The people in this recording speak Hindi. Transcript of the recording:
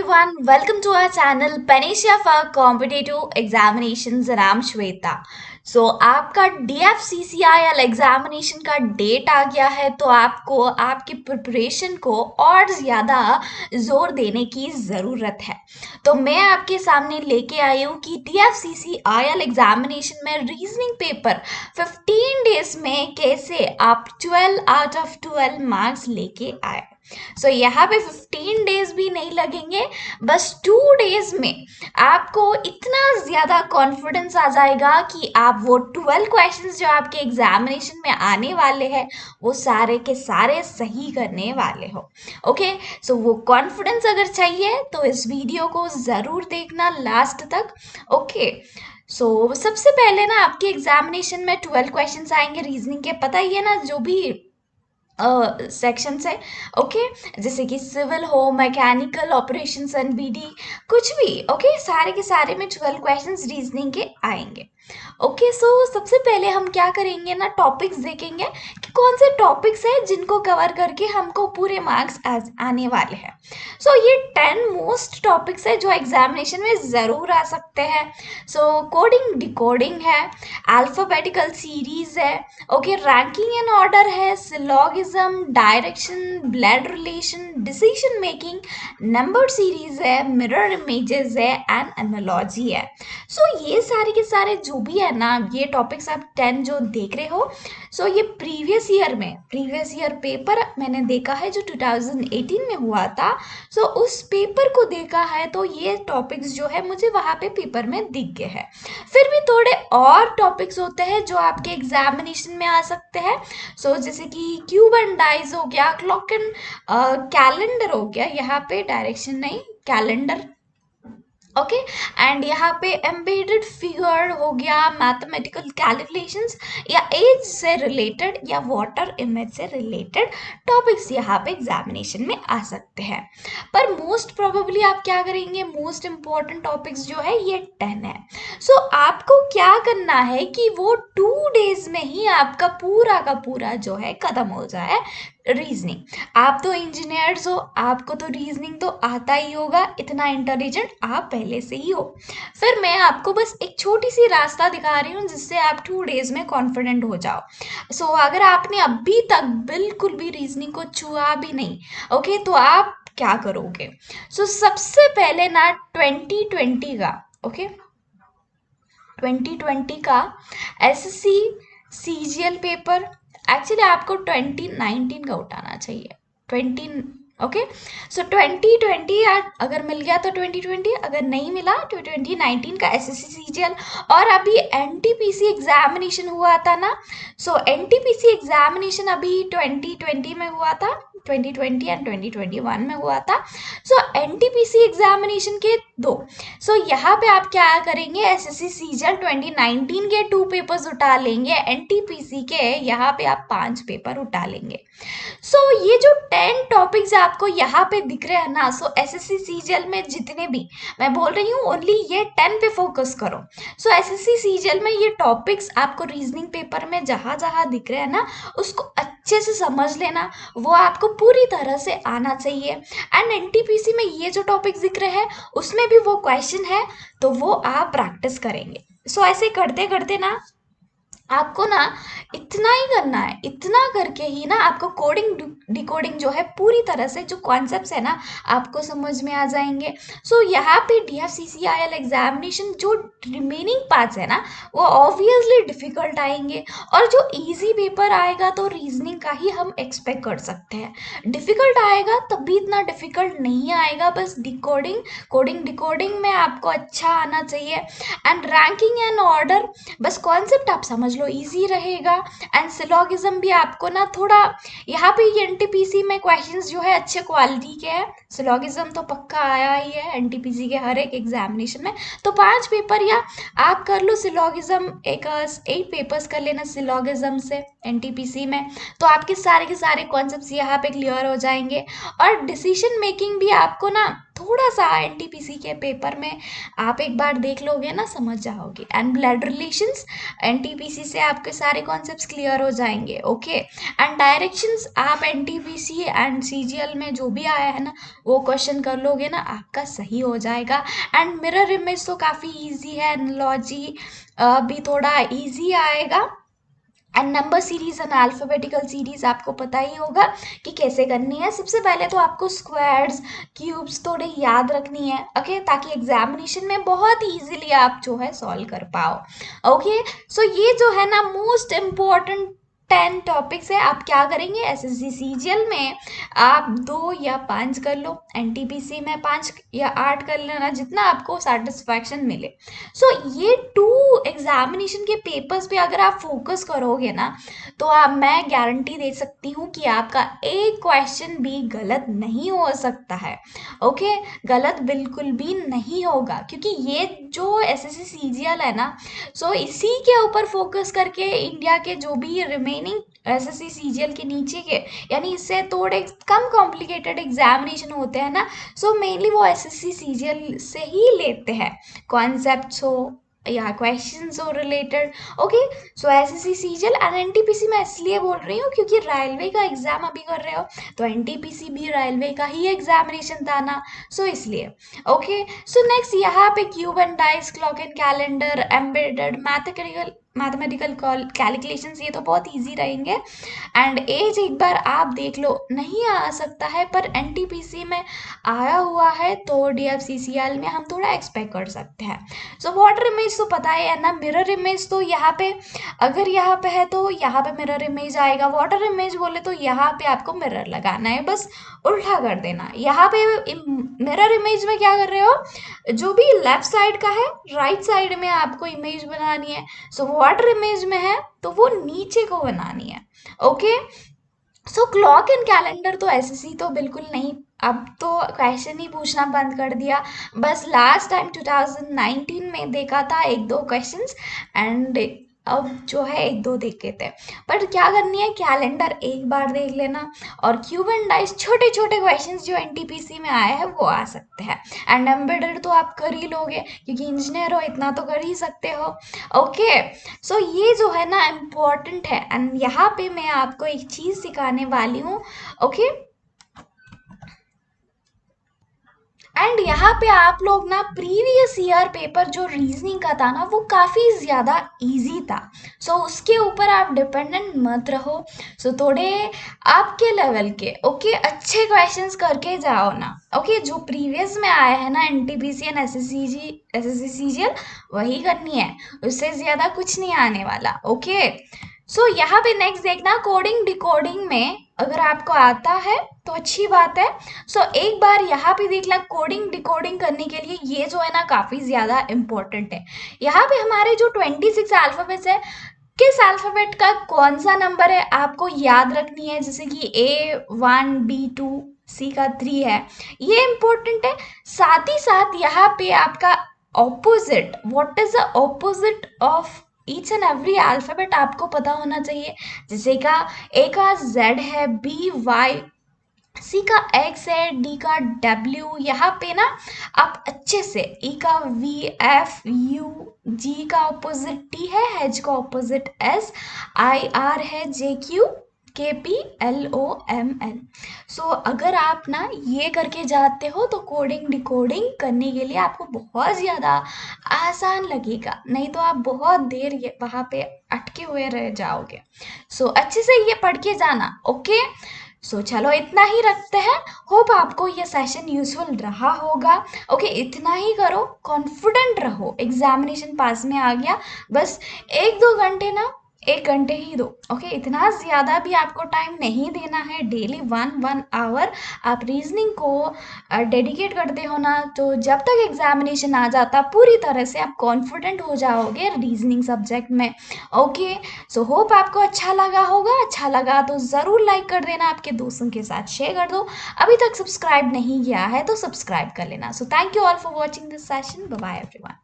everyone, welcome to our channel Panacea for Competitive Examinations and I'm Shweta. आपका DFCCIL एग्जामिनेशन का डेट आ गया है तो आपको आपकी प्रिपरेशन को और ज़्यादा ज़ोर देने की ज़रूरत है। तो मैं आपके सामने लेके आई हूँ कि DFCCIL एग्जामिनेशन में रीजनिंग पेपर 15 डेज में कैसे आप 12 आउट ऑफ 12 मार्क्स लेके आए। यहाँ पे 15 डेज भी नहीं लगेंगे, बस 2 डेज में आपको इतना ज़्यादा कॉन्फिडेंस आ जाएगा कि आप वो 12 क्वेश्चंस जो आपके एग्जामिनेशन में आने वाले हैं वो सारे के सारे सही करने वाले हो। ओके, सो वो कॉन्फिडेंस अगर चाहिए तो इस वीडियो को ज़रूर देखना लास्ट तक। ओके, सबसे पहले ना आपके एग्जामिनेशन में 12 क्वेश्चंस आएंगे रीजनिंग के, पता ही है ना, जो भी सेक्शंस है। ओके, जैसे कि सिविल हो, मैकेनिकल, ऑपरेशंस एंड बीडी, कुछ भी। ओके, सारे के सारे में 12 क्वेश्चंस रीजनिंग के आएंगे। ओके, सबसे पहले हम क्या करेंगे ना, टॉपिक्स देखेंगे कि कौन से टॉपिक्स है जिनको कवर करके हमको पूरे मार्क्स आने वाले हैं। ये 10 मोस्ट टॉपिक्स है जो एग्जामिनेशन में ज़रूर आ सकते हैं। कोडिंग डिकोडिंग है, अल्फाबेटिकल सीरीज है, ओके, रैंकिंग एंड ऑर्डर है, syllogism, direction, blood relation, decision making, number series है, मिरर इमेजेस है एंड एनालॉजी है। ये सारे के सारे जो भी है ना, ये टॉपिक्स आप 10 जो देख रहे हो, ये प्रीवियस ईयर पेपर मैंने देखा है जो 2018 में हुआ था। उस पेपर को देखा है तो ये टॉपिक्स जो है मुझे वहाँ पे पेपर में दिख गए हैं। फिर भी थोड़े और टॉपिक्स होते हैं जो आपके एग्जामिनेशन में आ सकते हैं। जैसे कि क्यूब एंड डाइज हो गया, क्लॉक एंड कैलेंडर हो गया, यहाँ पे डायरेक्शन नहीं, कैलेंडर। ओके, एंड यहाँ पे एम्बेडेड फिगर हो गया, मैथमेटिकल कैलकुलेशंस या एज से रिलेटेड या वाटर इमेज से रिलेटेड टॉपिक्स यहाँ पे एग्जामिनेशन में आ सकते हैं। पर मोस्ट प्रोबेबली आप क्या करेंगे, मोस्ट इम्पॉर्टेंट टॉपिक्स जो है ये 10 है। आपको क्या करना है कि वो 2 डेज में ही आपका पूरा का पूरा जो है खत्म हो जाए रीजनिंग। आप तो इंजीनियर्स हो, आपको तो रीजनिंग तो आता ही होगा, इतना इंटेलिजेंट आप पहले से ही हो। फिर मैं आपको बस एक छोटी सी रास्ता दिखा रही हूँ जिससे आप 2 डेज में कॉन्फिडेंट हो जाओ। अगर आपने अभी तक बिल्कुल भी रीजनिंग को छुआ भी नहीं, ओके, तो आप क्या करोगे। सबसे पहले ना 2020 का, ओके, 2020 का एसएससी सीजीएल पेपर, एक्चुअली आपको 2019 का उठाना चाहिए, 20, ओके। 2020 अगर मिल गया तो 2020, अगर नहीं मिला तो 2019 का एसएससी सीजीएल। और अभी एनटीपीसी एग्जामिनेशन हुआ था ना, एनटीपीसी एग्जामिनेशन अभी 2020 में हुआ था, 2020 एंड 2021 में हुआ था। एनटीपीसी एग्जामिनेशन के दो। यहाँ पे आप क्या करेंगे, एसएससी सीजीएल 2019 के 2 पेपर्स उठा लेंगे, एनटीपीसी के यहाँ पे आप 5 पेपर उठा लेंगे। ये जो 10 टॉपिक्स आपको यहाँ पे दिख रहे हैं ना, एसएससी सीजीएल में जितने भी मैं बोल रही हूँ, ओनली ये 10 पे फोकस करो। एसएससी सीजीएल में ये टॉपिक्स आपको रीजनिंग पेपर में जहाँ जहाँ दिख रहे हैं ना, उसको अच्छे से समझ लेना, वो आपको पूरी तरह से आना चाहिए। एंड एनटीपीसी में ये जो टॉपिक्स दिख रहे हैं उसमें भी वो क्वेश्चन है, तो वो आप प्रैक्टिस करेंगे। ऐसे करते करते ना आपको ना इतना ही करना है, इतना करके ही ना आपको कोडिंग डिकोडिंग जो है पूरी तरह से जो कॉन्सेप्ट्स है ना आपको समझ में आ जाएंगे। यहाँ पे DFCCIL एग्जामिनेशन जो रिमेनिंग पार्ट्स है ना वो ऑब्वियसली डिफिकल्ट आएंगे, और जो इजी पेपर आएगा तो रीजनिंग का ही हम एक्सपेक्ट कर सकते हैं। डिफिकल्ट आएगा तब भी इतना डिफिकल्ट नहीं आएगा, बस कोडिंग डिकोडिंग में आपको अच्छा आना चाहिए। एंड रैंकिंग एंड ऑर्डर, बस कॉन्सेप्ट आप समझ लो, इजी रहेगा। एंड सिलॉगिज्म भी आपको ना थोड़ा, यहाँ पे एनटीपीसी में क्वेश्चंस जो है अच्छे क्वालिटी के हैं, सिलॉगिज्म तो पक्का आया ही है एनटीपीसी के हर एक एग्जामिनेशन में। तो 5 पेपर या आप कर लो सिलॉगिज्म, 8 पेपर्स कर लेना सिलॉगिज्म से एनटीपीसी में, तो आपके सारे के सारे कॉन्सेप्ट्स यहाँ पे क्लियर हो जाएंगे। और डिसीजन मेकिंग भी आपको ना थोड़ा सा एनटीपीसी के पेपर में आप एक बार देख लोगे ना, समझ जाओगे। एंड ब्लड रिलेशंस, एनटीपीसी से आपके सारे कॉन्सेप्ट्स क्लियर हो जाएंगे। ओके, एंड डायरेक्शंस आप एनटीपीसी एंड सीजीएल में जो भी आया है ना, वो क्वेश्चन कर लोगे ना, आपका सही हो जाएगा। एंड मिरर इमेज तो काफ़ी इजी है, एनालॉजी भी थोड़ा इजी आएगा। And number series and alphabetical series आपको पता ही होगा कि कैसे करनी है। सबसे पहले तो आपको स्क्वायर्स, क्यूब्स थोड़े याद रखनी है, ओके, ताकि एग्जामिनेशन में बहुत इजीली आप जो है सॉल्व कर पाओ। ओके, सो ये जो है ना मोस्ट इम्पॉर्टेंट 10 टॉपिक्स है। आप क्या करेंगे, एसएससी सीजीएल में आप 2 या 5 कर लो, एनटीपीसी में 5 या 8 कर लेना, जितना आपको सेटिस्फैक्शन मिले। सो ये 2 एग्जामिनेशन के पेपर्स पे अगर आप फोकस करोगे ना, तो मैं गारंटी दे सकती हूँ कि आपका एक क्वेश्चन भी गलत नहीं हो सकता है। ओके, गलत बिल्कुल भी नहीं होगा, क्योंकि ये जो एसएससी सीजीएल है ना, सो इसी के ऊपर फोकस करके इंडिया के जो भी रिमेनिंग एसएससी सीजीएल के नीचे के, यानी इससे थोड़े कम कॉम्प्लिकेटेड एग्जामिनेशन होते हैं ना, सो मेनली वो एसएससी सीजीएल से ही लेते हैं, कॉन्सेप्ट्स हो या क्वेश्चंस हो related. Okay, so SSC CGL and NTPC मैं इसलिए बोल रही हूँ क्योंकि रेलवे का एग्जाम अभी कर रहे हो, तो एनटीपीसी भी रेलवे का ही एग्जामिनेशन था ना, सो इसलिए। ओके, सो नेक्स्ट यहाँ पे cube and dice, clock and calendar, embedded mathematical calculations, ये तो बहुत इजी रहेंगे। एंड एज एक बार आप देख लो, नहीं आ सकता है, पर एनटीपीसी में आया हुआ है, तो डीएफसीसीएल में हम थोड़ा एक्सपेक्ट कर सकते हैं। सो वाटर इमेज तो पता है ना, मिरर इमेज तो यहाँ पे अगर यहाँ पे है तो यहाँ पे मिरर इमेज आएगा, वाटर इमेज बोले तो यहाँ पे आपको मिरर लगाना है, बस उल्टा कर देना। यहाँ पे मिरर इमेज में क्या कर रहे हो, जो भी लेफ्ट साइड का है राइट साइड में आपको इमेज बनानी है। सो वाटर इमेज में है तो वो नीचे को बनानी है। Okay, so clock and calendar तो एसएससी तो बिल्कुल नहीं, अब तो क्वेश्चन ही पूछना बंद कर दिया। बस लास्ट टाइम 2019 में देखा था 1-2 क्वेश्चंस, एंड अब जो है 1-2 देखे थे। पर क्या करनी है, कैलेंडर एक बार देख लेना, और क्यूब एंड डाइस छोटे छोटे क्वेश्चंस जो एनटीपीसी में आए हैं वो आ सकते हैं। एंड एम्बेडेड तो आप कर ही लोगे, क्योंकि इंजीनियर हो, इतना तो कर ही सकते हो। ओके, सो ये जो है ना इम्पोर्टेंट है। एंड यहाँ पे मैं आपको एक चीज़ सिखाने वाली हूँ। ओके, एंड यहाँ पे आप लोग ना प्रीवियस ईयर पेपर जो रीजनिंग का था ना, वो काफ़ी ज़्यादा इजी था। सो उसके ऊपर आप डिपेंडेंट मत रहो। सो थोड़े आपके लेवल के ओके अच्छे क्वेश्चंस करके जाओ ना। ओके, जो प्रीवियस में आया है ना एनटीपीसी एंड एसएससी सीजीएल, वही करनी है, उससे ज़्यादा कुछ नहीं आने वाला। ओके, सो यहाँ पे नेक्स्ट देखना, कोडिंग डिकोडिंग में अगर आपको आता है तो अच्छी बात है। सो एक बार यहाँ पे देख ला, कोडिंग डिकोडिंग करने के लिए ये जो है ना काफ़ी ज़्यादा इम्पोर्टेंट है। यहाँ पे हमारे जो 26 अल्फ़ाबेट्स है, किस अल्फ़ाबेट का कौन सा नंबर है आपको याद रखनी है, जैसे कि A1 B2 C का 3 है, ये इम्पोर्टेंट है। साथ ही साथ यहाँ पे आपका opposite, what is the opposite of each and every alphabet आपको पता होना चाहिए। जैसे का A का Z है, B Y, सी का एक्स है, डी का डब्ल्यू, यहाँ पे ना आप अच्छे से ई का वी, एफ यू, जी का ऑपोजिट टी है, एच का ऑपोजिट एस, आई आर है, J Q, K P, L O M N. So अगर आप ना ये करके जाते हो तो कोडिंग डिकोडिंग करने के लिए आपको बहुत ज़्यादा आसान लगेगा, नहीं तो आप बहुत देर ये वहाँ पे अटके हुए रह जाओगे। सो अच्छे से ये पढ़ के जाना। ओके, सो चलो इतना ही रखते हैं। होप आपको ये सेशन यूजफुल रहा होगा। ओके, इतना ही करो, कॉन्फिडेंट रहो, एग्जामिनेशन पास में आ गया। बस 1-2 घंटे ना, 1 घंटे ही दो। ओके, इतना ज़्यादा भी आपको टाइम नहीं देना है। डेली 1 आवर आप रीजनिंग को डेडिकेट करते हो ना, तो जब तक एग्जामिनेशन आ जाता पूरी तरह से आप कॉन्फिडेंट हो जाओगे रीजनिंग सब्जेक्ट में। ओके, सो होप आपको अच्छा लगा होगा। अच्छा लगा तो ज़रूर लाइक कर देना, आपके दोस्तों के साथ शेयर कर दो। अभी तक सब्सक्राइब नहीं किया है तो सब्सक्राइब कर लेना। So thank you all for watching this session. Bye bye everyone.